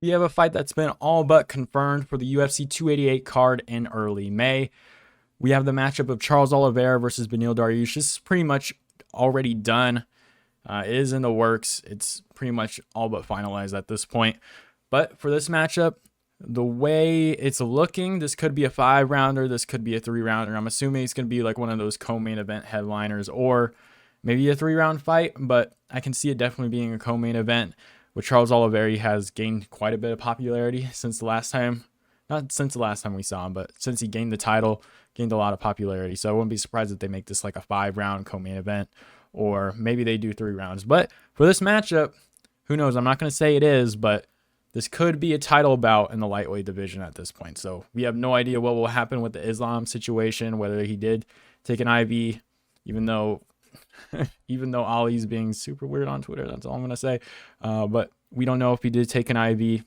We have a fight that's been all but confirmed for the UFC 288 card in early May. We have the matchup of Charles Oliveira versus Beneil Dariush. This is pretty much already done. It is in the works. It's pretty much all but finalized at this point. But for this matchup, the way it's looking, this could be a 5-rounder. This could be a 3-rounder. I'm assuming it's going to be like one of those co-main event headliners or maybe a 3-round fight, but I can see it definitely being a co-main event. With Charles Oliveira, he has gained quite a bit of popularity since the last time. Not since the last time we saw him, but since he gained the title, gained a lot of popularity. So I wouldn't be surprised if they make this like a 5-round co-main event, or maybe they do 3 rounds. But for this matchup, who knows? I'm not going to say it is, but this could be a title bout in the lightweight division at this point. So we have no idea what will happen with the Islam situation, whether he did take an IV, even though Ali's being super weird on Twitter. That's all I'm going to say. But we don't know if he did take an IV,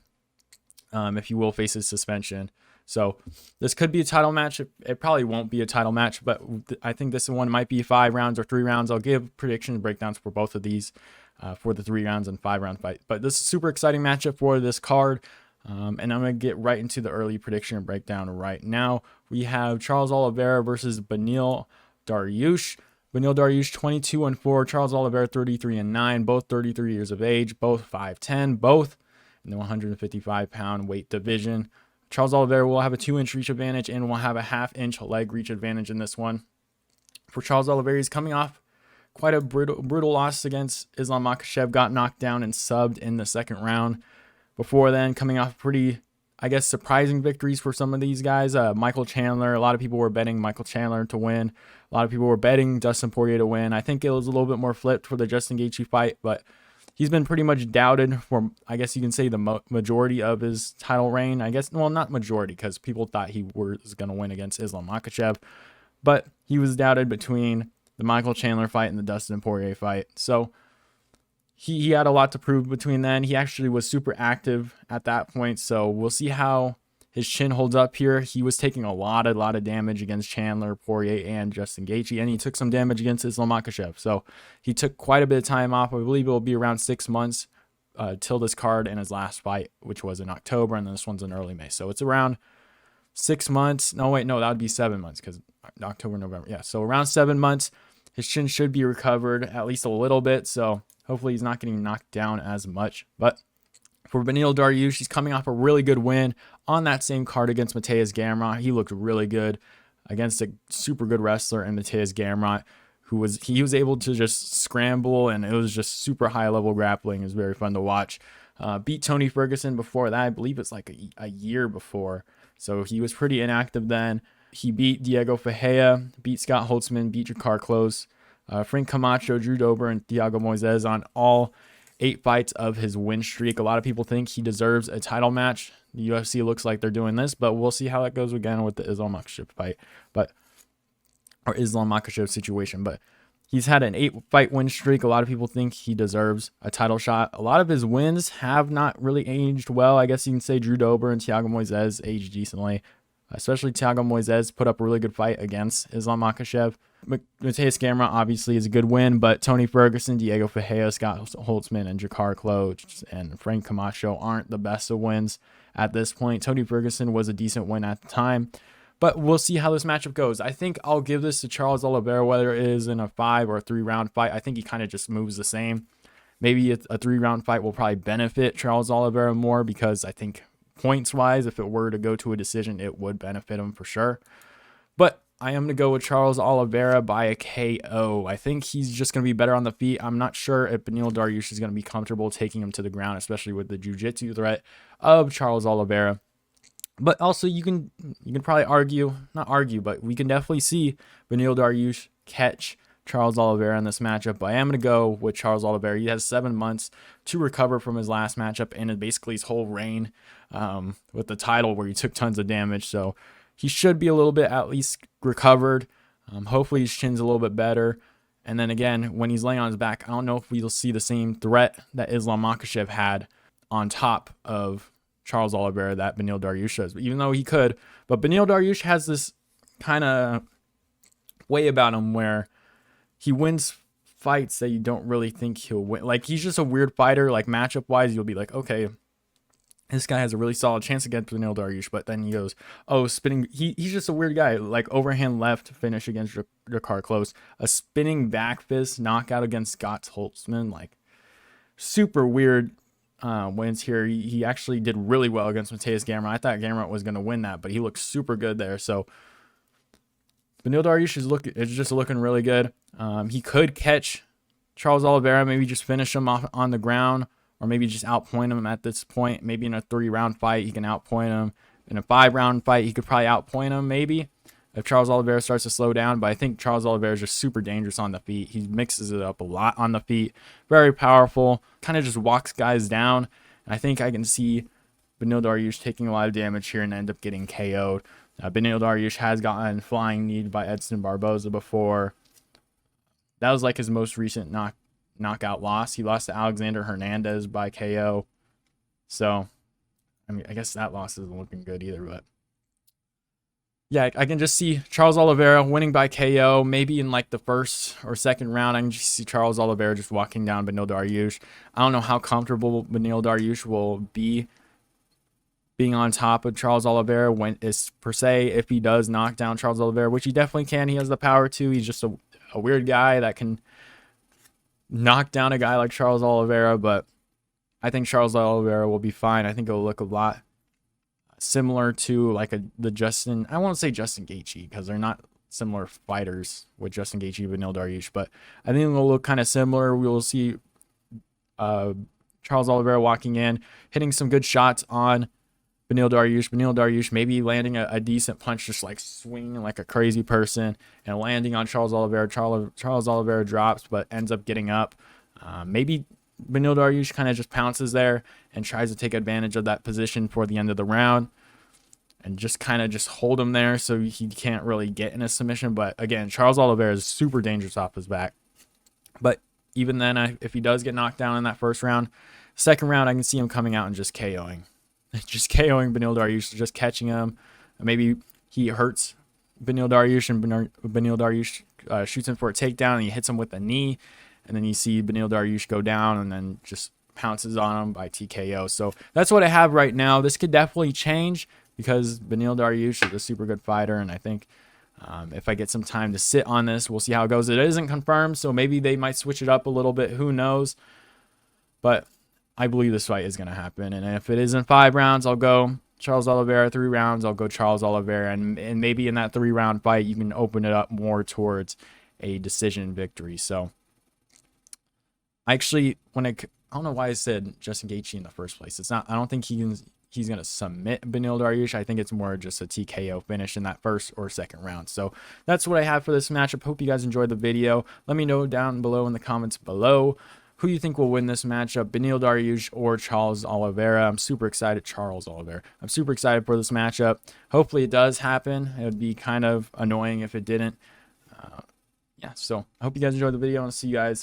if he will face his suspension. So this could be a title match. It probably won't be a title match, but I think this one might be 5 rounds or 3 rounds. I'll give prediction breakdowns for both of these for the 3 rounds and 5-round fight. But this is a super exciting matchup for this card. And I'm going to get right into the early prediction and breakdown right now. We have Charles Oliveira versus Beneil Dariush. Beneil Dariush 22-4, Charles Oliveira 33-9, both 33 years of age, both 5'10", both in the 155-pound weight division. Charles Oliveira will have a 2-inch reach advantage and will have a 1/2-inch leg reach advantage in this one. For Charles Oliveira, he's coming off quite a brutal loss against Islam Makhachev, got knocked down and subbed in the second round. Before then, coming off pretty, I guess, surprising victories for some of these guys. Michael Chandler, a lot of people were betting Michael Chandler to win. A lot of people were betting Dustin Poirier to win. I think it was a little bit more flipped for the Justin Gaethje fight, but he's been pretty much doubted for, I guess you can say, the majority of his title reign. I guess, well, not majority, because people thought he was going to win against Islam Makhachev, but he was doubted between the Michael Chandler fight and the Dustin Poirier fight. So he had a lot to prove between then. He actually was super active at that point, so we'll see how his chin holds up here. He was taking a lot of damage against Chandler, Poirier, and Justin Gaethje, and he took some damage against Islam Makhachev. So he took quite a bit of time off. I believe it will be around 6 months till this card and his last fight, which was in October, and then this one's in early May. So it's around 6 months. No, wait, no, that would be 7 months because October, November. Yeah, so around 7 months. His chin should be recovered at least a little bit, so hopefully he's not getting knocked down as much. But for Beneil Dariush, he's coming off a really good win on that same card against Mateusz Gamrot. He looked really good against a super good wrestler in Mateusz Gamrot, he was able to just scramble, and it was just super high level grappling. It was very fun to watch. Beat Tony Ferguson before that. I believe it's like a year before. So he was pretty inactive then. He beat Diego Ferreira, beat Scott Holtzman, beat Jakar Close, Frank Camacho, Drew Dober, and Thiago Moises on all 8 fights of his win streak. A lot of people think he deserves a title match. The UFC looks like they're doing this, but we'll see how that goes again with the Islam Makhachev fight, or Islam Makhachev situation. But he's had an 8-fight win streak. A lot of people think he deserves a title shot. A lot of his wins have not really aged well. I guess you can say Drew Dober and Thiago Moises aged decently. Especially Thiago Moises put up a really good fight against Islam Makhachev. Mateusz Gamrot obviously is a good win, but Tony Ferguson, Diego Ferreira, Scott Holtzman, and Jakar Close and Frank Camacho aren't the best of wins at this point. Tony Ferguson was a decent win at the time, but we'll see how this matchup goes. I think I'll give this to Charles Oliveira, whether it is in a 5 or a 3-round fight. I think he kind of just moves the same. Maybe a 3-round fight will probably benefit Charles Oliveira more because I think points wise, if it were to go to a decision, it would benefit him for sure. But I am going to go with Charles Oliveira by a KO. I think he's just going to be better on the feet. I'm not sure if Beneil Dariush is going to be comfortable taking him to the ground, especially with the jiu-jitsu threat of Charles Oliveira. But also you can probably not argue, but we can definitely see Beneil Dariush catch Charles Oliveira in this matchup. But I am going to go with Charles Oliveira. He has 7 months to recover from his last matchup and basically his whole reign with the title where he took tons of damage. So he should be a little bit at least recovered. Hopefully his chin's a little bit better. And then again, when he's laying on his back, I don't know if we'll see the same threat that Islam Makhachev had on top of Charles Oliveira that Beneil Dariush does, even though he could. But Beneil Dariush has this kind of way about him where he wins fights that you don't really think he'll win. Like, he's just a weird fighter. Like, matchup wise, you'll be like, okay, this guy has a really solid chance against Beneil Dariush, but then he goes, oh, spinning. He's just a weird guy. Like overhand left finish against Jakar Close, a spinning back fist knockout against Scott Holtzman. Like super weird wins here. He actually did really well against Mateusz Gamrot. I thought Gamrot was going to win that, but he looked super good there. So Beneil Dariush is just looking really good. He could catch Charles Oliveira, maybe just finish him off on the ground, or maybe just outpoint him at this point. Maybe in a 3-round fight, he can outpoint him. In a 5-round fight, he could probably outpoint him, maybe, if Charles Oliveira starts to slow down. But I think Charles Oliveira is just super dangerous on the feet. He mixes it up a lot on the feet. Very powerful. Kind of just walks guys down. And I think I can see Beneil Dariush taking a lot of damage here and end up getting KO'd. Beneil Dariush has gotten flying kneed by Edson Barboza before. That was like his most recent knockout loss. He lost to Alexander Hernandez by KO. So, I mean, I guess that loss isn't looking good either, but yeah, I can just see Charles Oliveira winning by KO. Maybe in like the first or second round, I can just see Charles Oliveira just walking down Beneil Dariush. I don't know how comfortable Beneil Dariush will be being on top of Charles Oliveira per se, if he does knock down Charles Oliveira, which he definitely can. He has the power to. He's just a weird guy that can knock down a guy like Charles Oliveira, but I think Charles Oliveira will be fine. I think it'll look a lot similar to like the Justin, I won't say Justin Gaethje because they're not similar fighters with Justin Gaethje and Beneil Dariush, but I think it'll look kind of similar. We will see Charles Oliveira walking in, hitting some good shots on Beneil Dariush maybe landing a decent punch, just like swinging like a crazy person and landing on Charles Oliveira. Charles Oliveira drops but ends up getting up. Maybe Beneil Dariush kind of just pounces there and tries to take advantage of that position for the end of the round and just kind of just hold him there so he can't really get in a submission. But again, Charles Oliveira is super dangerous off his back. But even then, if he does get knocked down in that first round, second round, I can see him coming out and just KOing. Just KOing Beneil Dariush, just catching him. Maybe he hurts Beneil Dariush and Beneil Dariush shoots him for a takedown and he hits him with a knee. And then you see Beneil Dariush go down and then just pounces on him by TKO. So that's what I have right now. This could definitely change because Beneil Dariush is a super good fighter. And I think if I get some time to sit on this, we'll see how it goes. It isn't confirmed, so maybe they might switch it up a little bit. Who knows? But I believe this fight is going to happen. And if it is in 5 rounds, I'll go Charles Oliveira. 3 rounds, I'll go Charles Oliveira. And maybe in that 3-round fight, you can open it up more towards a decision victory. So actually, I don't know why I said Justin Gaethje in the first place. It's not. I don't think he's going to submit Beneil Dariush. I think it's more just a TKO finish in that first or second round. So that's what I have for this matchup. Hope you guys enjoyed the video. Let me know down below in the comments below who you think will win this matchup, Beneil Dariush or Charles Oliveira. I'm super excited. Charles Oliveira. I'm super excited for this matchup. Hopefully it does happen. It would be kind of annoying if it didn't. Yeah, so I hope you guys enjoyed the video, and I'll see you guys